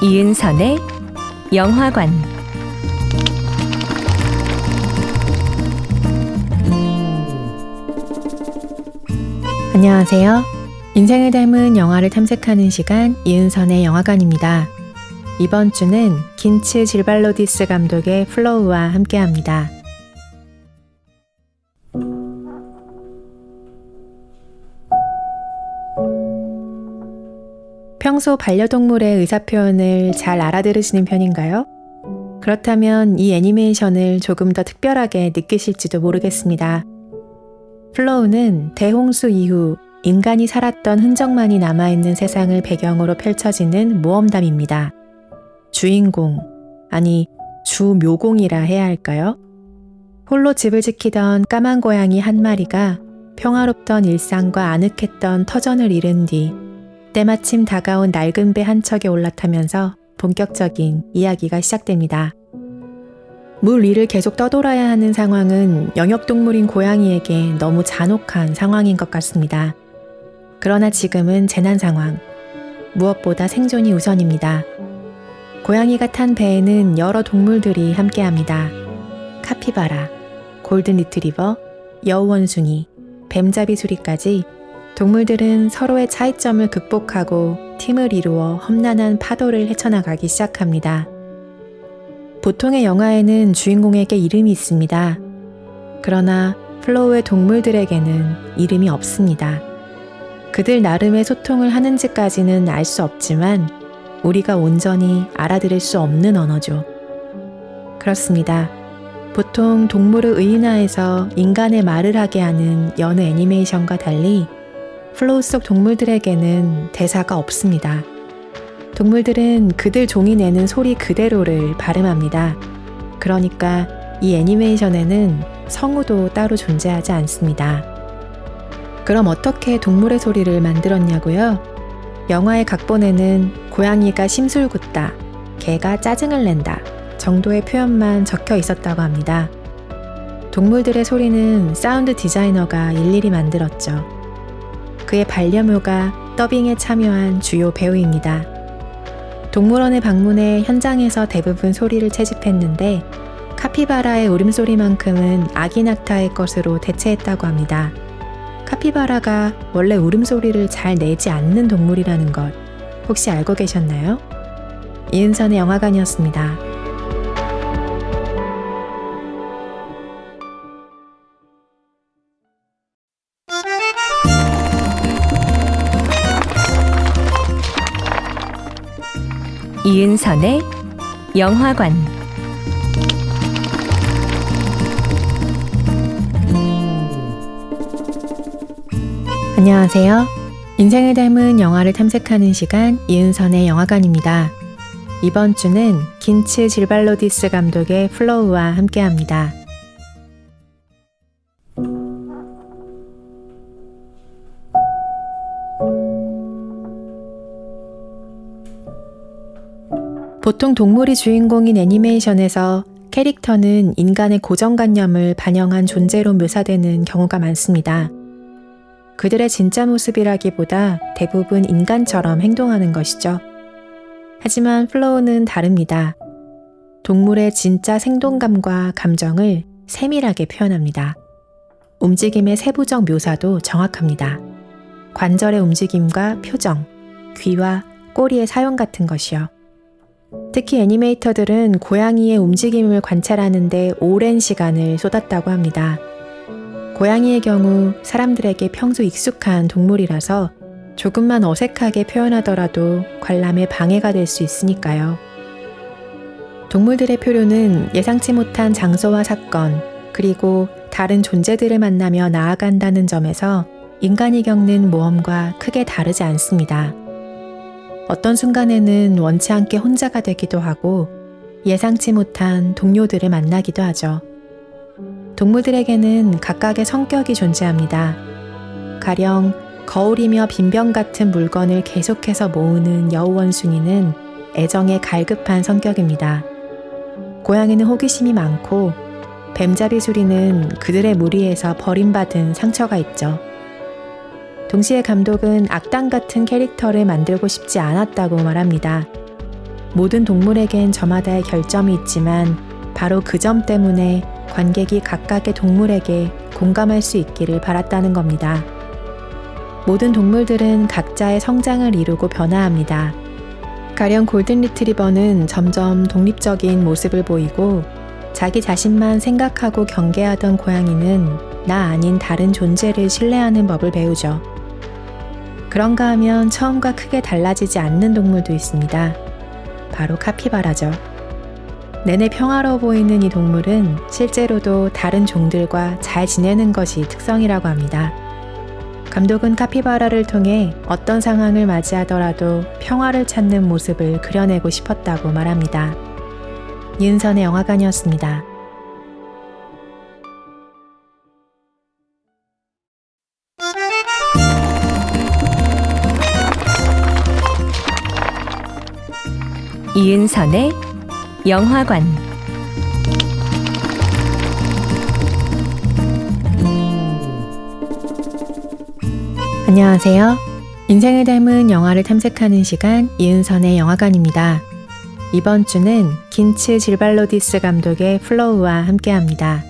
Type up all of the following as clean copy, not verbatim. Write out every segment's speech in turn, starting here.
이은선의 영화관, 안녕하세요. 인생을 닮은 영화를 탐색하는 시간 이은선의 영화관입니다. 이번 주는 긴츠 질발로디스 감독의 플로우와 함께합니다. 평소 반려동물의 의사표현을 잘 알아들으시는 편인가요? 그렇다면 이 애니메이션을 조금 더 특별하게 느끼실지도 모르겠습니다. 플로우는 대홍수 이후 인간이 살았던 흔적만이 남아있는 세상을 배경으로 펼쳐지는 모험담입니다. 주인공, 아니 주묘공이라 해야 할까요? 홀로 집을 지키던 까만 고양이 한 마리가 평화롭던 일상과 아늑했던 터전을 잃은 뒤 때마침 다가온 낡은 배 한 척에 올라타면서 본격적인 이야기가 시작됩니다. 물 위를 계속 떠돌아야 하는 상황은 영역동물인 고양이에게 너무 잔혹한 상황인 것 같습니다. 그러나 지금은 재난 상황, 무엇보다 생존이 우선입니다. 고양이가 탄 배에는 여러 동물들이 함께합니다. 카피바라, 골든 리트리버, 여우원숭이, 뱀잡이 수리까지 동물들은 서로의 차이점을 극복하고 팀을 이루어 험난한 파도를 헤쳐나가기 시작합니다. 보통의 영화에는 주인공에게 이름이 있습니다. 그러나 플로우의 동물들에게는 이름이 없습니다. 그들 나름의 소통을 하는지까지는 알 수 없지만 우리가 온전히 알아들을 수 없는 언어죠. 그렇습니다. 보통 동물을 의인화해서 인간의 말을 하게 하는 여느 애니메이션과 달리 플로우 속 동물들에게는 대사가 없습니다. 동물들은 그들 종이 내는 소리 그대로를 발음합니다. 그러니까 이 애니메이션에는 성우도 따로 존재하지 않습니다. 그럼 어떻게 동물의 소리를 만들었냐고요? 영화의 각본에는 고양이가 심술궂다, 개가 짜증을 낸다 정도의 표현만 적혀 있었다고 합니다. 동물들의 소리는 사운드 디자이너가 일일이 만들었죠. 그의 반려묘가 더빙에 참여한 주요 배우입니다. 동물원에 방문해 현장에서 대부분 소리를 채집했는데 카피바라의 울음소리만큼은 아기 낙타의 것으로 대체했다고 합니다. 카피바라가 원래 울음소리를 잘 내지 않는 동물이라는 것 혹시 알고 계셨나요? 이은선의 영화관이었습니다. 이은선의 영화관, 안녕하세요. 인생을 닮은 영화를 탐색하는 시간 이은선의 영화관입니다. 이번 주는 긴츠 질발로디스 감독의 플로우와 함께합니다. 보통 동물이 주인공인 애니메이션에서 캐릭터는 인간의 고정관념을 반영한 존재로 묘사되는 경우가 많습니다. 그들의 진짜 모습이라기보다 대부분 인간처럼 행동하는 것이죠. 하지만 플로우는 다릅니다. 동물의 진짜 생동감과 감정을 세밀하게 표현합니다. 움직임의 세부적 묘사도 정확합니다. 관절의 움직임과 표정, 귀와 꼬리의 사용 같은 것이요. 특히 애니메이터들은 고양이의 움직임을 관찰하는 데 오랜 시간을 쏟았다고 합니다. 고양이의 경우 사람들에게 평소 익숙한 동물이라서 조금만 어색하게 표현하더라도 관람에 방해가 될 수 있으니까요. 동물들의 표류는 예상치 못한 장소와 사건, 그리고 다른 존재들을 만나며 나아간다는 점에서 인간이 겪는 모험과 크게 다르지 않습니다. 어떤 순간에는 원치 않게 혼자가 되기도 하고 예상치 못한 동료들을 만나기도 하죠. 동물들에게는 각각의 성격이 존재합니다. 가령 거울이며 빈병 같은 물건을 계속해서 모으는 여우원숭이는 애정에 갈급한 성격입니다. 고양이는 호기심이 많고 뱀잡이 수리는 그들의 무리에서 버림받은 상처가 있죠. 동시에 감독은 악당 같은 캐릭터를 만들고 싶지 않았다고 말합니다. 모든 동물에겐 저마다의 결점이 있지만 바로 그 점 때문에 관객이 각각의 동물에게 공감할 수 있기를 바랐다는 겁니다. 모든 동물들은 각자의 성장을 이루고 변화합니다. 가령 골든 리트리버는 점점 독립적인 모습을 보이고 자기 자신만 생각하고 경계하던 고양이는 나 아닌 다른 존재를 신뢰하는 법을 배우죠. 그런가 하면 처음과 크게 달라지지 않는 동물도 있습니다. 바로 카피바라죠. 내내 평화로워 보이는 이 동물은 실제로도 다른 종들과 잘 지내는 것이 특성이라고 합니다. 감독은 카피바라를 통해 어떤 상황을 맞이하더라도 평화를 찾는 모습을 그려내고 싶었다고 말합니다. 이은선의 영화관이었습니다. 이은선의 영화관. 안녕하세요. 인생을 닮은 영화를 탐색하는 시간 이은선의 영화관입니다. 이번 주는 긴츠 질발로디스 감독의 플로우와 함께합니다.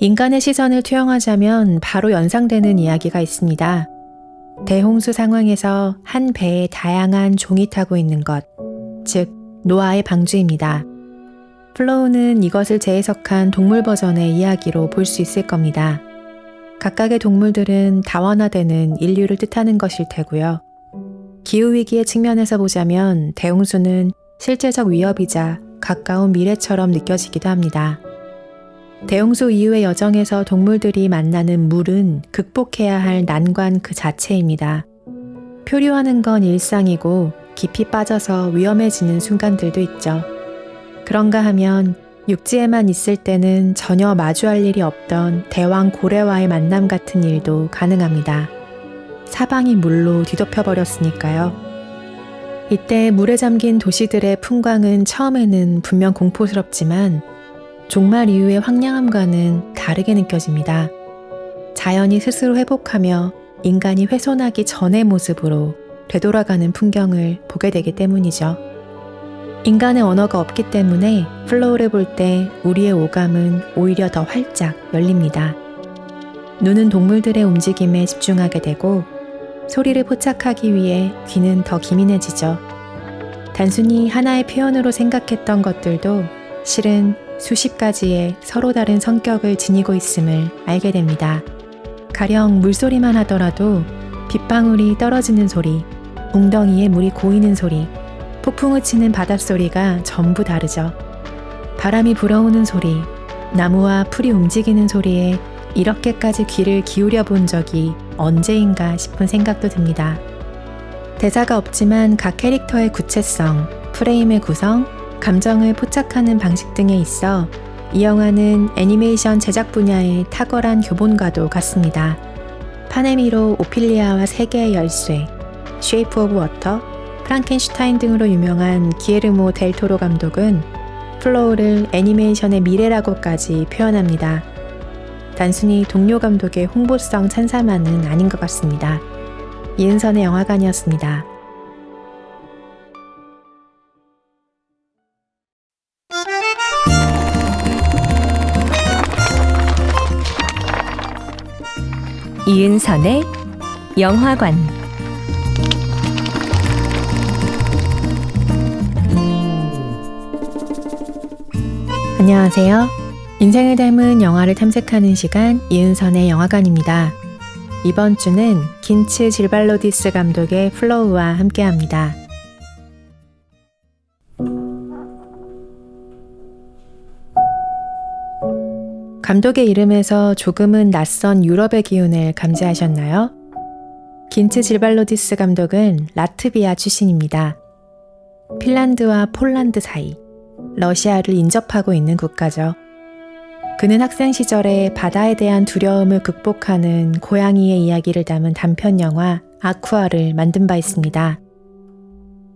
인간의 시선을 투영하자면 바로 연상되는 이야기가 있습니다. 대홍수 상황에서 한 배에 다양한 종이 타고 있는 것, 즉 노아의 방주입니다. 플로우는 이것을 재해석한 동물 버전의 이야기로 볼 수 있을 겁니다. 각각의 동물들은 다원화되는 인류를 뜻하는 것일 테고요. 기후위기의 측면에서 보자면 대홍수는 실제적 위협이자 가까운 미래처럼 느껴지기도 합니다. 대홍수 이후의 여정에서 동물들이 만나는 물은 극복해야 할 난관 그 자체입니다. 표류하는 건 일상이고 깊이 빠져서 위험해지는 순간들도 있죠. 그런가 하면 육지에만 있을 때는 전혀 마주할 일이 없던 대왕 고래와의 만남 같은 일도 가능합니다. 사방이 물로 뒤덮여버렸으니까요. 이때 물에 잠긴 도시들의 풍광은 처음에는 분명 공포스럽지만 종말 이후의 황량함과는 다르게 느껴집니다. 자연이 스스로 회복하며 인간이 훼손하기 전의 모습으로 되돌아가는 풍경을 보게 되기 때문이죠. 인간의 언어가 없기 때문에 플로우를 볼 때 우리의 오감은 오히려 더 활짝 열립니다. 눈은 동물들의 움직임에 집중하게 되고 소리를 포착하기 위해 귀는 더 기민해지죠. 단순히 하나의 표현으로 생각했던 것들도 실은 수십 가지의 서로 다른 성격을 지니고 있음을 알게 됩니다. 가령 물소리만 하더라도 빗방울이 떨어지는 소리, 웅덩이에 물이 고이는 소리, 폭풍을 치는 바닷소리가 전부 다르죠. 바람이 불어오는 소리, 나무와 풀이 움직이는 소리에 이렇게까지 귀를 기울여 본 적이 언제인가 싶은 생각도 듭니다. 대사가 없지만 각 캐릭터의 구체성, 프레임의 구성, 감정을 포착하는 방식 등에 있어 이 영화는 애니메이션 제작 분야의 탁월한 교본과도 같습니다. 파네미로 오피리아와 세계의 열쇠, 쉐이프 오브 워터, 프랑켄슈타인 등으로 유명한 기에르모 델 토로 감독은 플로우를 애니메이션의 미래라고까지 표현합니다. 단순히 동료 감독의 홍보성 찬사만은 아닌 것 같습니다. 이은선의 영화관이었습니다. 이은선의 영화관. 안녕하세요. 인생을 닮은 영화를 탐색하는 시간 이은선의 영화관입니다. 이번 주는 긴츠 질발로디스 감독의 플로우와 함께합니다. 감독의 이름에서 조금은 낯선 유럽의 기운을 감지하셨나요? 긴츠 질발로디스 감독은 라트비아 출신입니다. 핀란드와 폴란드 사이, 러시아를 인접하고 있는 국가죠. 그는 학생 시절에 바다에 대한 두려움을 극복하는 고양이의 이야기를 담은 단편 영화 아쿠아를 만든 바 있습니다.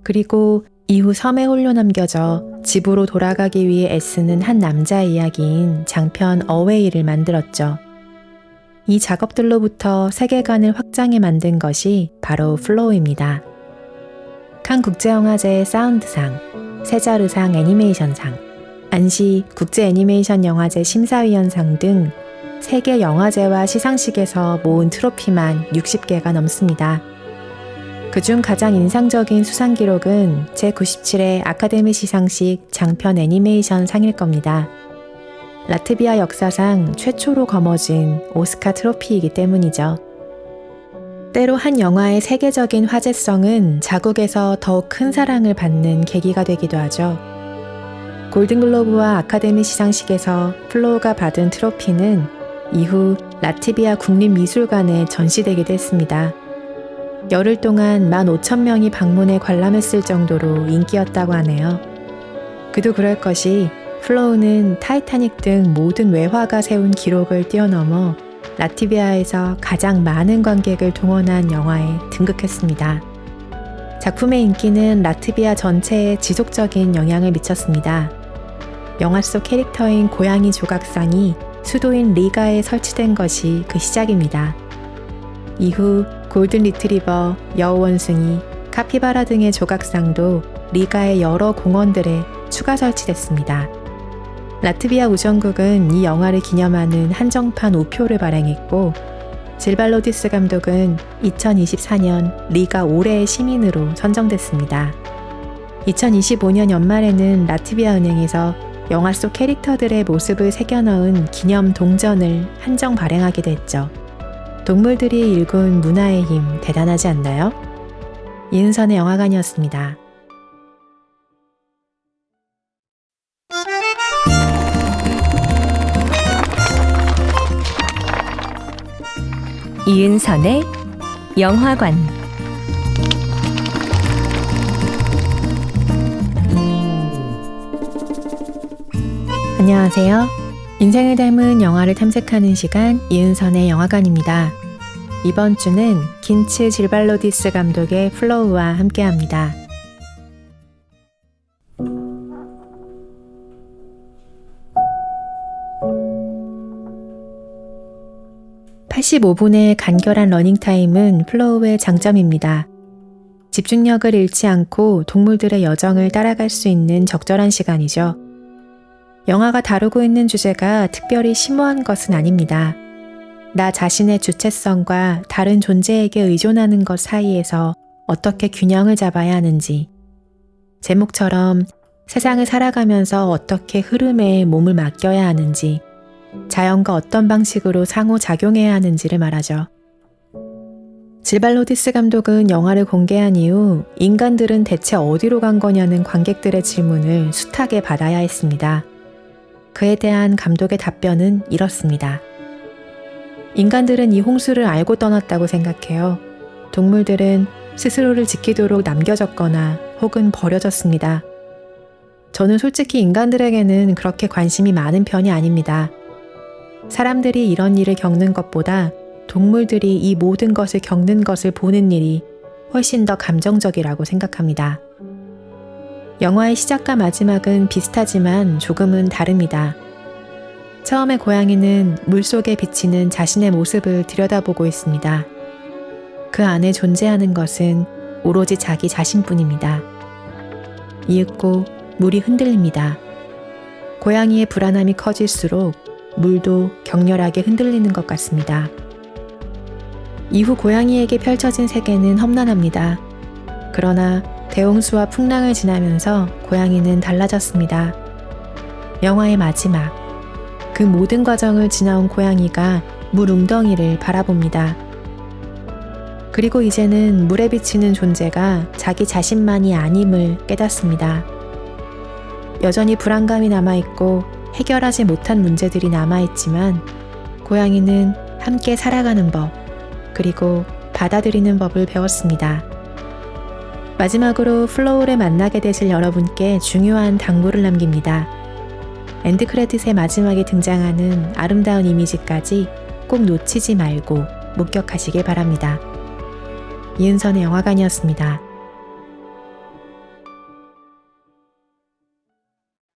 그리고 이후 섬에 홀로 남겨져 집으로 돌아가기 위해 애쓰는 한 남자의 이야기인 장편 어웨이를 만들었죠. 이 작업들로부터 세계관을 확장해 만든 것이 바로 플로우입니다. 칸 국제영화제 사운드상, 세자르상 애니메이션상, 안시 국제 애니메이션 영화제 심사위원상 등 세계 영화제와 시상식에서 모은 트로피만 60개가 넘습니다. 그중 가장 인상적인 수상 기록은 제97회 아카데미 시상식 장편 애니메이션 상일 겁니다. 라트비아 역사상 최초로 거머쥔 오스카 트로피이기 때문이죠. 때로 한 영화의 세계적인 화제성은 자국에서 더욱 큰 사랑을 받는 계기가 되기도 하죠. 골든글로브와 아카데미 시상식에서 플로우가 받은 트로피는 이후 라트비아 국립미술관에 전시되기도 했습니다. 열흘 동안 15,000명이 방문해 관람했을 정도로 인기였다고 하네요. 그도 그럴 것이 플로우는 타이타닉 등 모든 외화가 세운 기록을 뛰어넘어 라트비아에서 가장 많은 관객을 동원한 영화에 등극했습니다. 작품의 인기는 라트비아 전체에 지속적인 영향을 미쳤습니다. 영화 속 캐릭터인 고양이 조각상이 수도인 리가에 설치된 것이 그 시작입니다. 이후 골든 리트리버, 여우원숭이, 카피바라 등의 조각상도 리가의 여러 공원들에 추가 설치됐습니다. 라트비아 우정국은 이 영화를 기념하는 한정판 우표를 발행했고 질발로디스 감독은 2024년 리가 올해의 시민으로 선정됐습니다. 2025년 연말에는 라트비아 은행에서 영화 속 캐릭터들의 모습을 새겨넣은 기념 동전을 한정 발행하기도 했죠. 동물들이 일군 문화의 힘 대단하지 않나요? 이은선의 영화관이었습니다. 이은선의 영화관, 안녕하세요. 인생을 닮은 영화를 탐색하는 시간 이은선의 영화관입니다. 이번 주는 긴츠 질발로디스 감독의 플로우와 함께합니다. (85분의) 간결한 러닝타임은 플로우의 장점입니다. 집중력을 잃지 않고 동물들의 여정을 따라갈 수 있는 적절한 시간이죠. 영화가 다루고 있는 주제가 특별히 심오한 것은 아닙니다. 나 자신의 주체성과 다른 존재에게 의존하는 것 사이에서 어떻게 균형을 잡아야 하는지, 제목처럼 세상을 살아가면서 어떻게 흐름에 몸을 맡겨야 하는지, 자연과 어떤 방식으로 상호작용해야 하는지를 말하죠. 질발로디스 감독은 영화를 공개한 이후 인간들은 대체 어디로 간 거냐는 관객들의 질문을 숱하게 받아야 했습니다. 그에 대한 감독의 답변은 이렇습니다. 인간들은 이 홍수를 알고 떠났다고 생각해요. 동물들은 스스로를 지키도록 남겨졌거나 혹은 버려졌습니다. 저는 솔직히 인간들에게는 그렇게 관심이 많은 편이 아닙니다. 사람들이 이런 일을 겪는 것보다 동물들이 이 모든 것을 겪는 것을 보는 일이 훨씬 더 감정적이라고 생각합니다. 영화의 시작과 마지막은 비슷하지만 조금은 다릅니다. 처음에 고양이는 물속에 비치는 자신의 모습을 들여다보고 있습니다. 그 안에 존재하는 것은 오로지 자기 자신뿐입니다. 이윽고 물이 흔들립니다. 고양이의 불안함이 커질수록 물도 격렬하게 흔들리는 것 같습니다. 이후 고양이에게 펼쳐진 세계는 험난합니다. 그러나 대홍수와 풍랑을 지나면서 고양이는 달라졌습니다. 영화의 마지막, 그 모든 과정을 지나온 고양이가 물 웅덩이를 바라봅니다. 그리고 이제는 물에 비치는 존재가 자기 자신만이 아님을 깨닫습니다. 여전히 불안감이 남아있고 해결하지 못한 문제들이 남아있지만 고양이는 함께 살아가는 법, 그리고 받아들이는 법을 배웠습니다. 마지막으로 플로우를 만나게 되실 여러분께 중요한 당부를 남깁니다. 엔드 크레딧의 마지막에 등장하는 아름다운 이미지까지 꼭 놓치지 말고 목격하시길 바랍니다. 이은선의 영화관이었습니다.